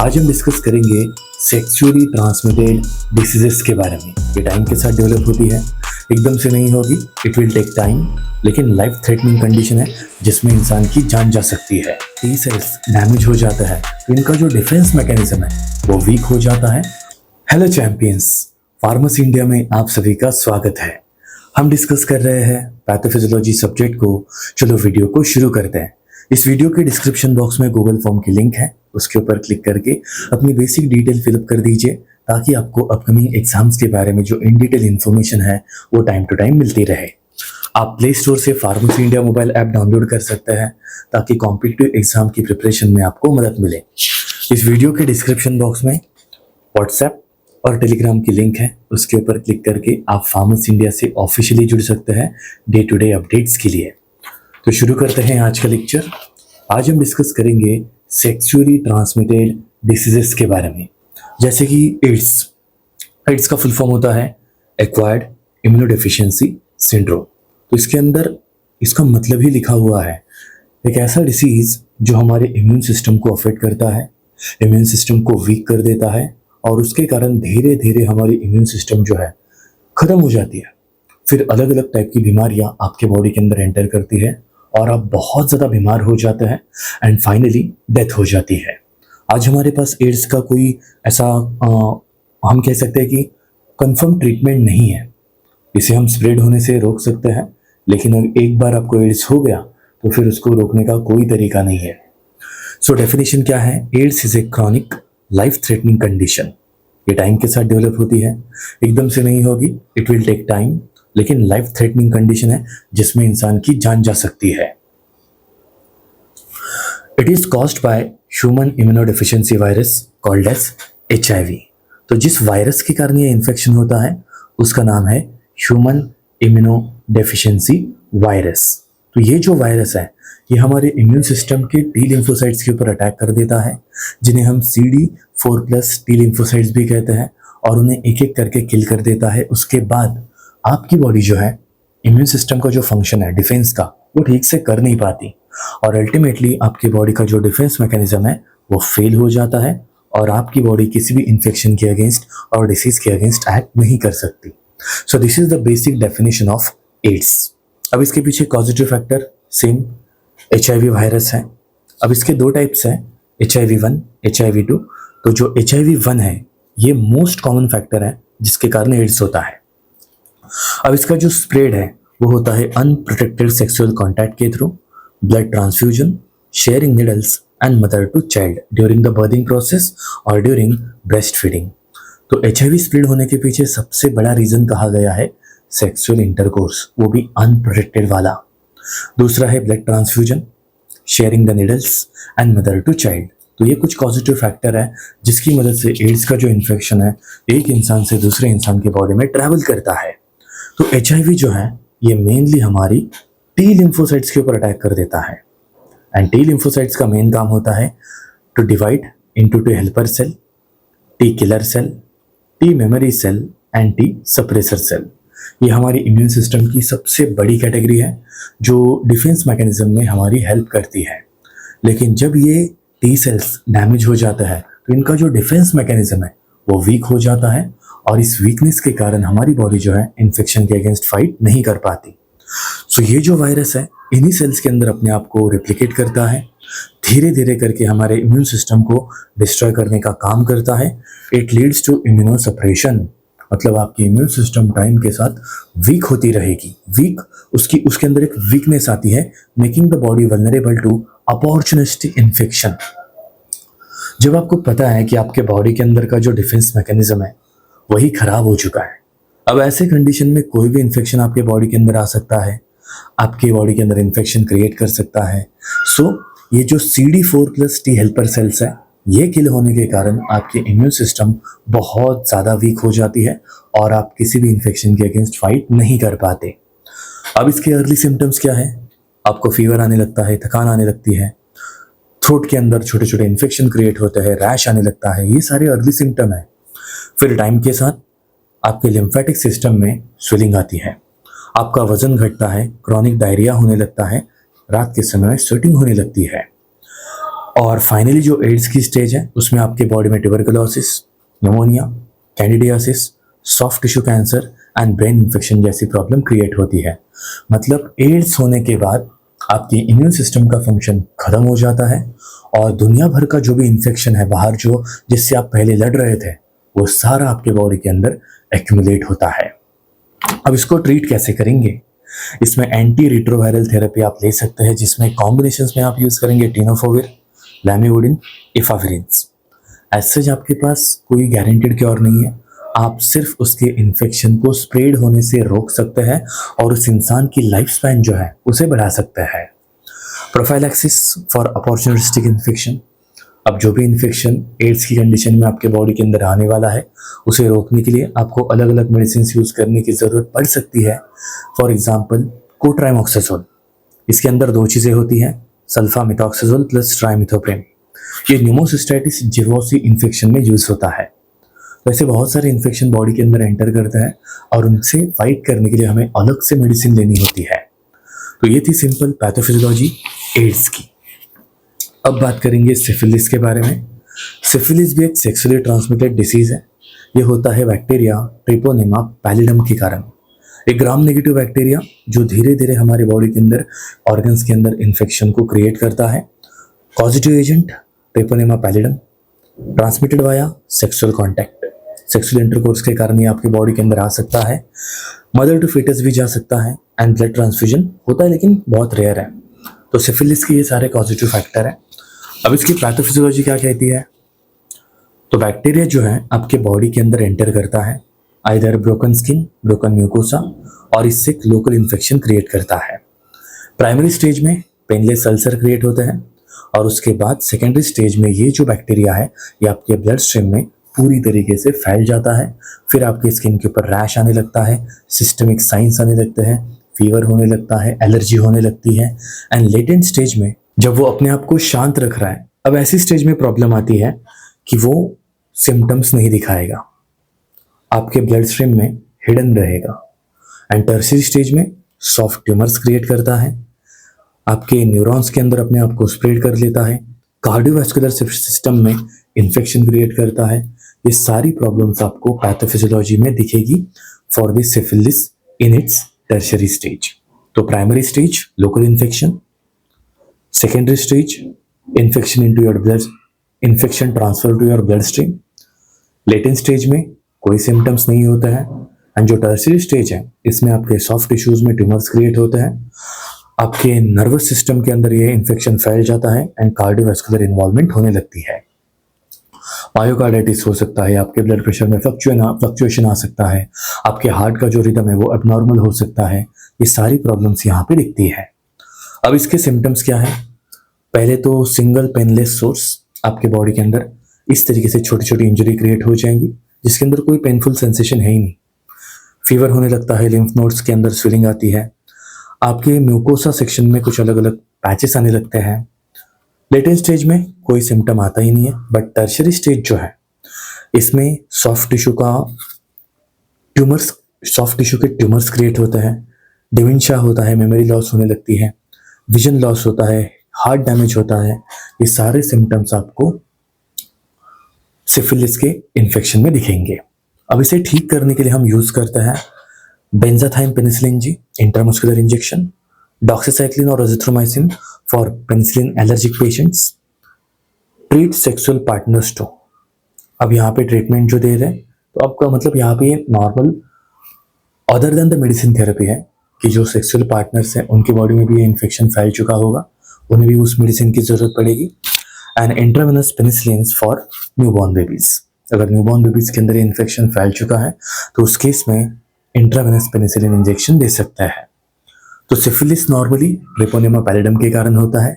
आज हम डिस्कस करेंगे सेक्सुअली ट्रांसमिटेड डिसीजेस के बारे में। ये टाइम के साथ डेवलप होती है, एकदम से नहीं होगी, इट विल टेक टाइम, लेकिन लाइफ थ्रेटनिंग कंडीशन है जिसमें इंसान की जान जा सकती है। टी सेल्स डैमेज हो जाता है तो इनका जो डिफेंस मैकेनिज्म है वो वीक हो जाता है। हेलो चैंपियंस, फार्मेसी इंडिया में आप सभी का स्वागत है। हम डिस्कस कर रहे हैं पैथोफिजियोलॉजी सब्जेक्ट को। चलो वीडियो को शुरू करते हैं। इस वीडियो के डिस्क्रिप्शन बॉक्स में गूगल फॉर्म की लिंक है, उसके ऊपर क्लिक करके अपनी बेसिक डिटेल फिलअप कर दीजिए ताकि आपको अपकमिंग एग्जाम्स के बारे में जो इन डिटेल इन्फॉर्मेशन है वो टाइम टू टाइम मिलती रहे। आप प्ले स्टोर से pharmacy India mobile app download कर सकते हैं ताकि कॉम्पिटिटिव एग्जाम की प्रिपरेशन में आपको मदद मिले। इस वीडियो के डिस्क्रिप्शन बॉक्स में व्हाट्सएप और टेलीग्राम की लिंक है, उसके ऊपर क्लिक करके आप फार्मेसी इंडिया से ऑफिशियली जुड़ सकते हैं डे टू डे अपडेट्स के लिए। तो शुरू करते हैं आज का लेक्चर। आज हम डिस्कस करेंगे सेक्सुअली ट्रांसमिटेड डिसीजेस के बारे में, जैसे कि एड्स का फुल फॉर्म होता है एक्वायर्ड इम्यूनोडेफिशिएंसी सिंड्रोम। तो इसके अंदर इसका मतलब ही लिखा हुआ है, एक ऐसा डिसीज जो हमारे इम्यून सिस्टम को अफेक्ट करता है, इम्यून सिस्टम को वीक कर देता है और उसके कारण धीरे धीरे हमारी इम्यून सिस्टम जो है ख़त्म हो जाती है। फिर अलग अलग टाइप की बीमारियां आपके बॉडी के अंदर एंटर करती है और आप बहुत ज़्यादा बीमार हो जाते हैं एंड फाइनली डेथ हो जाती है। आज हमारे पास एड्स का कोई ऐसा हम कह सकते हैं कि कंफर्म ट्रीटमेंट नहीं है। इसे हम स्प्रेड होने से रोक सकते हैं, लेकिन अगर एक बार आपको एड्स हो गया तो फिर उसको रोकने का कोई तरीका नहीं है। सो डेफिनेशन क्या है? AIDS is a chronic life threatening condition. ये टाइम के साथ डेवलप होती है, एकदम से नहीं होगी, इट विल टेक टाइम, लेकिन लाइफ थ्रेटनिंग कंडीशन है जिसमें इंसान की जान जा सकती है। It is caused by human immunodeficiency virus called as HIV। तो जिस वायरस के कारण ये इन्फेक्शन होता है उसका नाम है ह्यूमन इम्यूनोडेफिशिएंसी वायरस। तो ये जो वायरस है ये हमारे इम्यून सिस्टम के टी लिम्फोसाइट्स के ऊपर अटैक कर देता है, जिन्हें हम CD4+ टी लिम्फोसाइट्स भी कहते हैं, और उन्हें एक एक करके किल कर देता है। उसके बाद आपकी बॉडी जो है इम्यून सिस्टम का जो फंक्शन है डिफेंस का वो ठीक से कर नहीं पाती और अल्टीमेटली आपकी बॉडी का जो डिफेंस मैकेनिज्म है वो फेल हो जाता है और आपकी बॉडी किसी भी इन्फेक्शन के अगेंस्ट और डिसीज के अगेंस्ट एक्ट नहीं कर सकती। So this is the basic definition of AIDS. अब इसके पीछे causative factor same HIV virus है। अब इसके दो टाइप्स हैं, HIV1, HIV2। तो जो HIV1 है ये मोस्ट कॉमन फैक्टर है जिसके कारण एड्स होता है। अब इसका जो स्प्रेड है वो होता है अनप्रोटेक्टेड सेक्सुअल कॉन्टैक्ट के through, blood transfusion, sharing needles and mother to child during the birthing process और ड्यूरिंग ब्रेस्ट फीडिंग। तो HIV स्प्रेड होने के पीछे सबसे बड़ा रीजन कहा गया है सेक्सुअल इंटरकोर्स, वो भी अनप्रोटेक्टेड वाला। दूसरा है blood transfusion, sharing the needles and mother to child. तो ये कुछ पॉजिटिव फैक्टर है जिसकी मदद से एड्स का जो इन्फेक्शन है एक इंसान से दूसरे इंसान की बॉडी में ट्रैवल करता है। तो HIV जो है ये मेनली हमारी टी लिम्फोसाइट्स के ऊपर अटैक कर देता है एंड टी लिम्फोसाइट्स का मेन काम होता है to divide into T helper cell, T killer cell, T memory cell and T suppressor cell. ये हमारी इम्यून सिस्टम की सबसे बड़ी कैटेगरी है जो डिफेंस मैकेनिज्म में हमारी हेल्प करती है। लेकिन जब ये टी सेल्स डैमेज हो जाता है तो इनका जो डिफेंस मैकेनिज्म है वो वीक हो जाता है और इस वीकनेस के कारण हमारी बॉडी जो है इन्फेक्शन के अगेंस्ट फाइट नहीं कर पाती। सो ये जो वायरस है इन्हीं सेल्स के अंदर अपने आप को रेप्लिकेट करता है, धीरे धीरे करके हमारे इम्यून सिस्टम को डिस्ट्रॉय करने का काम करता है। It leads to immunosuppression, मतलब आपकी इम्यून सिस्टम टाइम के साथ वीक होती रहेगी। उसके अंदर एक वीकनेस आती है, making the body vulnerable to opportunistic infection. जब आपको पता है कि आपके बॉडी के अंदर का जो डिफेंस मैकेनिज्म है वही खराब हो चुका है, अब ऐसे कंडीशन में कोई भी इन्फेक्शन आपके बॉडी के अंदर आ सकता है, आपके बॉडी के अंदर इन्फेक्शन क्रिएट कर सकता है। सो ये जो CD4+ टी हेल्पर सेल्स है ये किल होने के कारण आपकी इम्यून सिस्टम बहुत ज़्यादा वीक हो जाती है और आप किसी भी इन्फेक्शन के अगेंस्ट फाइट नहीं कर पाते। अब इसके अर्ली सिम्टम्स क्या है? आपको फीवर आने लगता है, थकान आने लगती है, थ्रोट के अंदर छोटे छोटे इन्फेक्शन क्रिएट होते हैं, रैश आने लगता है, ये सारे अर्ली सिम्टम है। फिर टाइम के साथ आपके लिम्फेटिक सिस्टम में स्वेलिंग आती है, आपका वजन घटता है, क्रॉनिक डायरिया होने लगता है, रात के समय स्वेटिंग होने लगती है। और फाइनली जो एड्स की स्टेज है उसमें आपके बॉडी में tuberculosis, pneumonia, candidiasis, soft tissue cancer and brain infection जैसी प्रॉब्लम क्रिएट होती है। मतलब एड्स होने के बाद आपकी इम्यून सिस्टम का फंक्शन खत्म हो जाता है और दुनिया भर का जो भी इन्फेक्शन है बाहर जो जिससे आप पहले लड़ रहे थे वो सारा आपके बॉडी के अंदर एक्यूमुलेट होता है। अब इसको ट्रीट कैसे करेंगे? इसमें एंटी रिट्रोवायरल थेरेपी आप ले सकते हैं जिसमें कॉम्बिनेशंस में आप यूज़ करेंगे टेनोफोविर, लैमिवुडिन, इफाविरिन्स। एज सच आपके पास कोई गारंटेड क्योर नहीं है, आप सिर्फ उसके इन्फेक्शन को स्प्रेड होने से रोक सकते हैं और उस इंसान की लाइफ स्पैन जो है उसे बढ़ा सकते हैं। प्रोफाइलैक्सिस फॉर अपॉर्चुनिस्टिक इन्फेक्शन, अब जो भी इन्फेक्शन एड्स की कंडीशन में आपके बॉडी के अंदर आने वाला है उसे रोकने के लिए आपको अलग अलग मेडिसिन यूज़ करने की ज़रूरत पड़ सकती है। फॉर एग्जाम्पल कोट्राइमोक्साजोल, इसके अंदर दो चीज़ें होती हैं, सल्फामिथॉक्साजोल प्लस ट्राइमिथोप्रेम। ये न्यूमोसिस्टाइटिस जिरोसी इन्फेक्शन में यूज़ होता है। तो ऐसे बहुत सारे इन्फेक्शन बॉडी के अंदर एंटर करते हैं और उनसे फाइट करने के लिए हमें अलग से मेडिसिन लेनी होती है। तो ये थी सिंपल पैथोफिजियोलॉजी एड्स की। अब बात करेंगे सिफिलिस के बारे में। सिफिलिस भी एक सेक्सुअली ट्रांसमिटेड डिसीज़ है। ये होता है बैक्टीरिया ट्रिपोनेमा पैलिडम के कारण। एक ग्राम नेगेटिव बैक्टीरिया जो धीरे धीरे हमारे बॉडी के अंदर ऑर्गन्स के अंदर इन्फेक्शन को क्रिएट करता है। Causative agent Treponema pallidum, transmitted via sexual contact, sexual intercourse के कारण ये आपकी बॉडी के अंदर आ सकता है। मदर टू फीटस भी जा सकता है एंड ब्लड ट्रांसफ्यूजन होता है लेकिन बहुत रेयर है। तो सिफिलिस के ये सारे पॉजिटिव फैक्टर हैं। अब इसकी पैथोफिजियोलॉजी क्या कहती है? तो बैक्टीरिया जो है आपके बॉडी के अंदर एंटर करता है, either broken skin, broken mucosa, और इससे लोकल इन्फेक्शन क्रिएट करता है। प्राइमरी स्टेज में पेनलेस अल्सर क्रिएट होते हैं और उसके बाद सेकेंडरी स्टेज में ये जो बैक्टीरिया है ये आपके ब्लड स्ट्रीम में पूरी तरीके से फैल जाता है। फिर आपके स्किन के ऊपर रैश आने लगता है, सिस्टमिक साइंस आने लगते हैं, फीवर होने लगता है, एलर्जी होने लगती है। एंड लेटेंट स्टेज में जब वो अपने आप को शांत रख रहा है, अब ऐसी स्टेज में प्रॉब्लम आती है कि वो सिम्टम्स नहीं दिखाएगा, आपके ब्लड स्ट्रीम में हिडन रहेगा। एंड टर्शियरी स्टेज में सॉफ्ट ट्यूमर्स क्रिएट करता है, आपके न्यूरॉन्स के अंदर अपने आप को स्प्रेड कर लेता है, कार्डियोवैस्कुलर सिस्टम में इन्फेक्शन क्रिएट करता है। ये सारी प्रॉब्लम्स आपको पैथोफिजियोलॉजी में दिखेगी for this syphilis in its tertiary stage. तो primary stage local infection, secondary stage infection into your blood, infection transfer to your blood stream. Latent stage में कोई सिम्टम्स नहीं होता है। एंड जो टर्शियरी स्टेज है इसमें आपके सॉफ्ट टिश्यूज में ट्यूमर्स क्रिएट होते हैं, आपके नर्वस सिस्टम के अंदर ये इन्फेक्शन फैल जाता है एंड कार्डियोवैस्कुलर इन्वॉल्वमेंट होने लगती है। मायोकार्डाइटिस हो सकता है, आपके ब्लड प्रेशर में फ्लक्चुएशन आ सकता है, आपके हार्ट का जो रिदम है वो एबनॉर्मल हो सकता है। ये सारी प्रॉब्लम्स यहाँ पे दिखती है। अब इसके सिम्टम्स क्या है? पहले तो सिंगल पेनलेस सोर्स, आपके बॉडी के अंदर इस तरीके से छोटी छोटी इंजरी क्रिएट हो जाएंगी जिसके अंदर कोई पेनफुल सेंसेशन है ही नहीं। फीवर होने लगता है, लिम्फ नोड्स के अंदर स्वेलिंग आती है, आपके म्यूकोसा सेक्शन में कुछ अलग अलग पैचेस आने लगते हैं। लेटेंट स्टेज में कोई सिम्टम आता ही नहीं है। बट टर्शियरी स्टेज जो है इसमें सॉफ्ट टिश्यू के ट्यूमर्स क्रिएट होते हैं, डिमेंशिया होता है, मेमोरी लॉस होने लगती है, विजन लॉस होता है, हार्ट डैमेज होता है। ये सारे सिम्टम्स आपको सिफिलिस के इन्फेक्शन में दिखेंगे। अब इसे ठीक करने के लिए हम यूज करते हैं benzathine penicillin G intramuscular injection, doxycycline और azithromycin for penicillin allergic patients, treat sexual partners too. अब यहाँ पे ट्रीटमेंट जो दे रहे हैं तो आपका मतलब यहाँ पे normal other than the medicine therapy है कि जो सेक्सुअल पार्टनर्स हैं उनकी बॉडी में भी ये इन्फेक्शन फैल चुका होगा, उन्हें भी उस मेडिसिन की ज़रूरत पड़ेगी। And intravenous penicillin for newborn babies, अगर न्यूबॉर्न बेबीज के अंदर ये इन्फेक्शन फैल चुका है तो उस केस में इंट्रावेनस पेनिसिलिन इंजेक्शन दे सकता है। तो सिफिलिस नॉर्मली ट्रिपोनेमा पैलिडम के कारण होता है।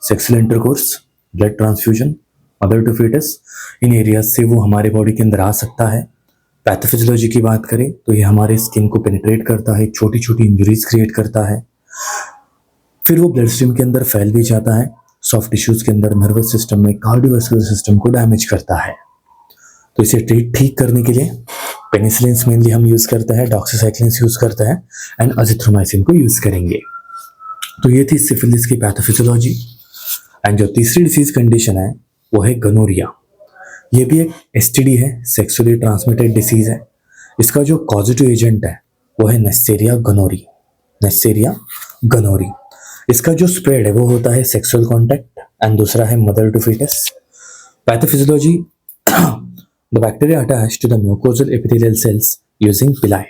Sexual intercourse, blood transfusion, mother to foetus, इन एरियाज से वो हमारे बॉडी के अंदर आ सकता है। पैथोफिजियोलॉजी की बात करें तो ये हमारे स्किन को पेनिट्रेट करता है, छोटी छोटी इंजरीज क्रिएट करता है, फिर वो ब्लड स्ट्रीम के अंदर फैल भी जाता है, सॉफ्ट टिश्यूज के अंदर नर्वस सिस्टम में कार्डियोवैस्कुलर सिस्टम को डैमेज करता है। तो इसे ठीक करने के लिए पेनिसिलिन मेनली हम यूज़ करते हैं, डॉक्सीसाइक्लिन यूज़ करते हैं एंड एजिथ्रोमाइसिन को यूज़ करेंगे। तो ये थी सिफिलिस की पैथोफिजियोलॉजी। एंड जो तीसरी डिसीज कंडीशन है वो है गनोरिया। ये भी एक एसटीडी है, सेक्सुअली ट्रांसमिटेड डिसीज है। इसका जो कॉजेटिव एजेंट है वो है नेस्सेरिया गनोरी। नेस्सेरिया गनोरी। इसका जो स्प्रेड है वो होता है सेक्सुअल कॉन्टैक्ट एंड दूसरा है mother to foetus. Pathophysiology, the bacteria attach to the mucosal epithelial cells using pili.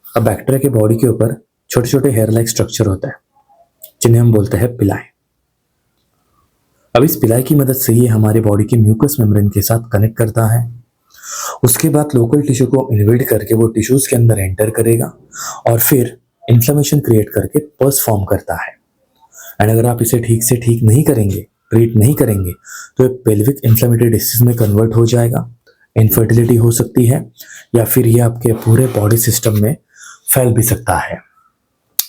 अब बैक्टीरिया के बॉडी के ऊपर छोटे छोटे हेयर लाइक स्ट्रक्चर होता है जिन्हें हम बोलते हैं पिलाई। अब इस पिलाई की मदद से ये हमारे बॉडी के म्यूकस मेम्ब्रेन के साथ कनेक्ट करता है। उसके बाद लोकल टिश्यू को इन्वेड करके वो टिश्यूज के अंदर एंटर करेगा और फिर इन्फ्लेमेशन क्रिएट करके पस फॉर्म करता है। एंड अगर आप इसे ठीक से ठीक नहीं करेंगे, ट्रीट नहीं करेंगे, तो ये पेल्विक इन्फ्लेमेटरी डिसीज में कन्वर्ट हो जाएगा, इनफर्टिलिटी हो सकती है या फिर ये आपके पूरे बॉडी सिस्टम में फैल भी सकता है।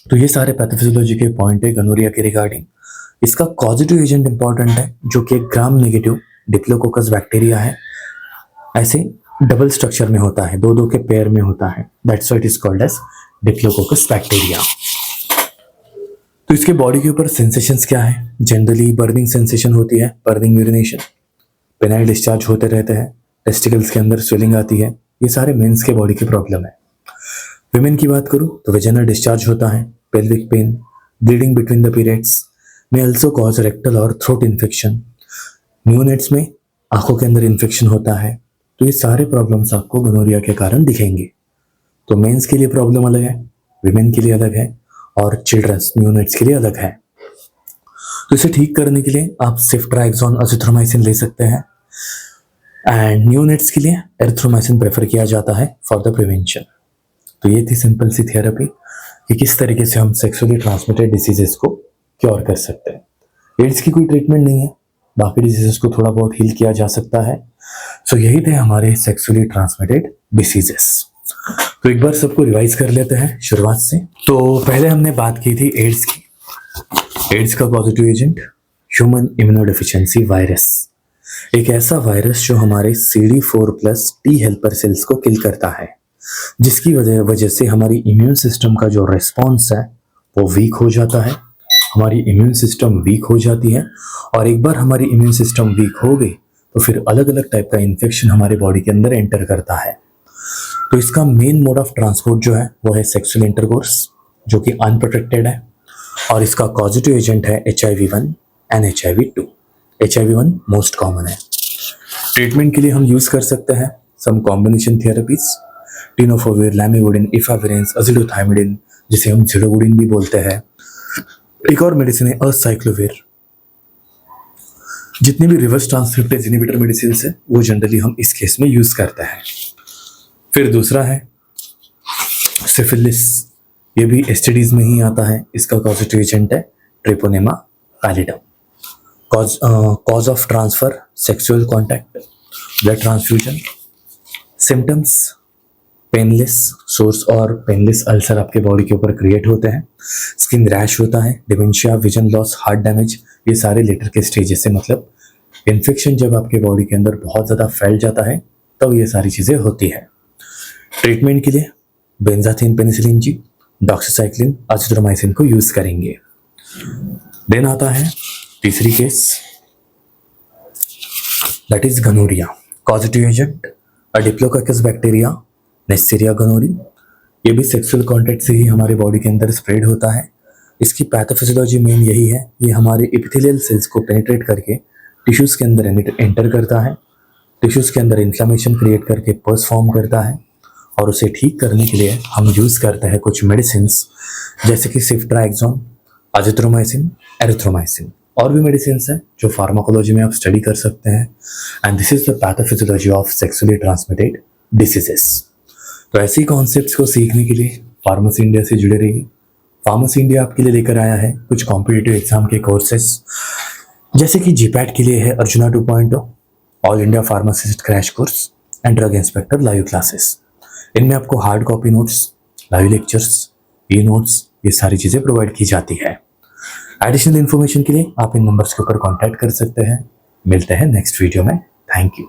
तो ये सारे पैथोफिजियोलॉजी के पॉइंट है गनोरिया के रिगार्डिंग। इसका कॉजेटिव एजेंट इंपॉर्टेंट है जो कि एक ग्राम नेगेटिव डिप्लोकोकस बैक्टीरिया है। ऐसे डबल स्ट्रक्चर में होता है, दो दो के पेयर में होता है, that's why it is called as diplococcus bacteria. तो इसके बॉडी के ऊपर सेंसेशंस क्या है? जनरली बर्निंग सेंसेशन होती है, बर्निंग यूरिनेशन, पेनाइल डिस्चार्ज होते रहते हैं, टेस्टिकल्स के अंदर स्वेलिंग आती है। ये सारे मेंस के बॉडी के प्रॉब्लम है। विमेन की बात करूं तो वेजिनल डिस्चार्ज होता है, pelvic pain, bleeding between the periods में अल्सो कॉज रेक्टल और थ्रोट इन्फेक्शन। न्यूनेट्स में आंखों के अंदर इन्फेक्शन होता है। तो ये सारे प्रॉब्लम्स आपको गनोरिया के कारण दिखेंगे। तो मेंस के लिए प्रॉब्लम अलग है, विमेन के लिए अलग है और चिल्ड्रंस न्यूनेट्स के लिए अलग है। तो इसे ठीक करने के लिए आप सिफ्ट्राइक्सोन अजिथ्रोमाइसिन ले सकते हैं एंड न्यूनेट्स के लिए एरिथ्रोमाइसिन प्रेफर किया जाता है फॉर द प्रिवेंशन। तो ये थी सिंपल सी थेरेपी कि किस तरीके से हम सेक्सुअली ट्रांसमिटेड डिसीजेस को क्योर कर सकते हैं। एड्स की कोई ट्रीटमेंट नहीं है, बाकी डिसीजेस को थोड़ा बहुत हील किया जा सकता है। सो यही थे हमारे सेक्सुअली ट्रांसमिटेड डिसीजेस। तो एक बार सबको रिवाइज कर लेते हैं शुरुआत से। तो पहले हमने बात की थी एड्स की। एड्स का positive agent human immunodeficiency virus, एक ऐसा वायरस जो हमारे CD4+ टी हेल्पर सेल्स को किल करता है, जिसकी वजह से हमारी इम्यून सिस्टम का जो रिस्पॉन्स है वो वीक हो जाता है। हमारी इम्यून सिस्टम वीक हो जाती है और एक बार हमारी इम्यून सिस्टम वीक हो गई तो फिर अलग अलग टाइप का इन्फेक्शन हमारे बॉडी के अंदर एंटर करता है। तो इसका मेन मोड ऑफ ट्रांसपोर्ट जो है वो है सेक्सुअल इंटरकोर्स, जो कि अनप्रोटेक्टेड है, और इसका पॉजिटिव एजेंट है HIV-1 and HIV-2। HIV-1 most common है। ट्रीटमेंट के लिए हम यूज कर सकते हैं सम कॉम्बिनेशन थेरेपीज, टिनोफोविर, लैमिवुडिन, इफाविरेंस, अजिलोथाइमिडिन, जिसे हम जिडोवुडिन भी बोलते हैं। एक और मेडिसिन है असाइक्लोविर। जितने भी रिवर्स ट्रांसक्रिप्टेज इनहिबिटर मेडिसिन है वो जनरली हम इस केस में यूज करते हैं। फिर दूसरा है सिफिलिस, ये भी एसटीडीज में ही आता है। इसका पॉजिटिव एजेंट है Treponema pallidum. Cause of transfer sexual contact, blood transfusion. Symptoms painless source और पेनलेस अल्सर आपके बॉडी के ऊपर क्रिएट होते हैं। स्किन रैश होता है, dementia, vision loss, heart damage, ये सारे लेटर के स्टेजेस से, मतलब इन्फेक्शन जब आपके बॉडी के अंदर बहुत ज़्यादा फैल जाता है तब ये सारी चीज़ें होती है। ट्रीटमेंट के लिए benzathine penicillin G, doxycycline, azithromycin को यूज करेंगे। देन आता है तीसरी case, that is gonorrhoea. Positive agent a diplococcus bacteria, Neisseria gonorrhoeae. ये भी सेक्सुअल कॉन्टैक्ट से ही हमारे बॉडी के अंदर स्प्रेड होता है। इसकी पैथोफिजियोलॉजी मेन यही है, ये हमारे एपिथेलियल सेल्स को पेनिट्रेट करके टिश्यूज के अंदर एंटर करता है, टिश्यूज के अंदर इन्फ्लेमेशन क्रिएट करके पस फॉर्म करता है, और उसे ठीक करने के लिए हम यूज करते हैं कुछ मेडिसिन जैसे कि सिफ्ट्राइक्सोन, अजिथ्रोमाइसिन, एरिथ्रोमाइसिन। और भी मेडिसिन हैं जो फार्माकोलॉजी में आप स्टडी कर सकते हैं। And this is the pathophysiology of sexually transmitted diseases. तो ऐसी कॉन्सेप्ट्स को सीखने के लिए फार्मेसी इंडिया से जुड़े रहिए। फार्मेसी इंडिया आपके लिए लेकर आया है कुछ कॉम्पिटिटिव एग्जाम के कोर्सेस, जैसे कि जीपैट के लिए है Arjuna 2.0, all India pharmacist crash course and drug inspector live classes. इनमें आपको hard copy notes, live lectures, e notes, ये सारी चीज़ें प्रोवाइड की जाती है। एडिशनल इन्फॉर्मेशन के लिए आप इन नंबर्स के ऊपर कॉन्टैक्ट कर सकते हैं। मिलते हैं नेक्स्ट वीडियो में। Thank you.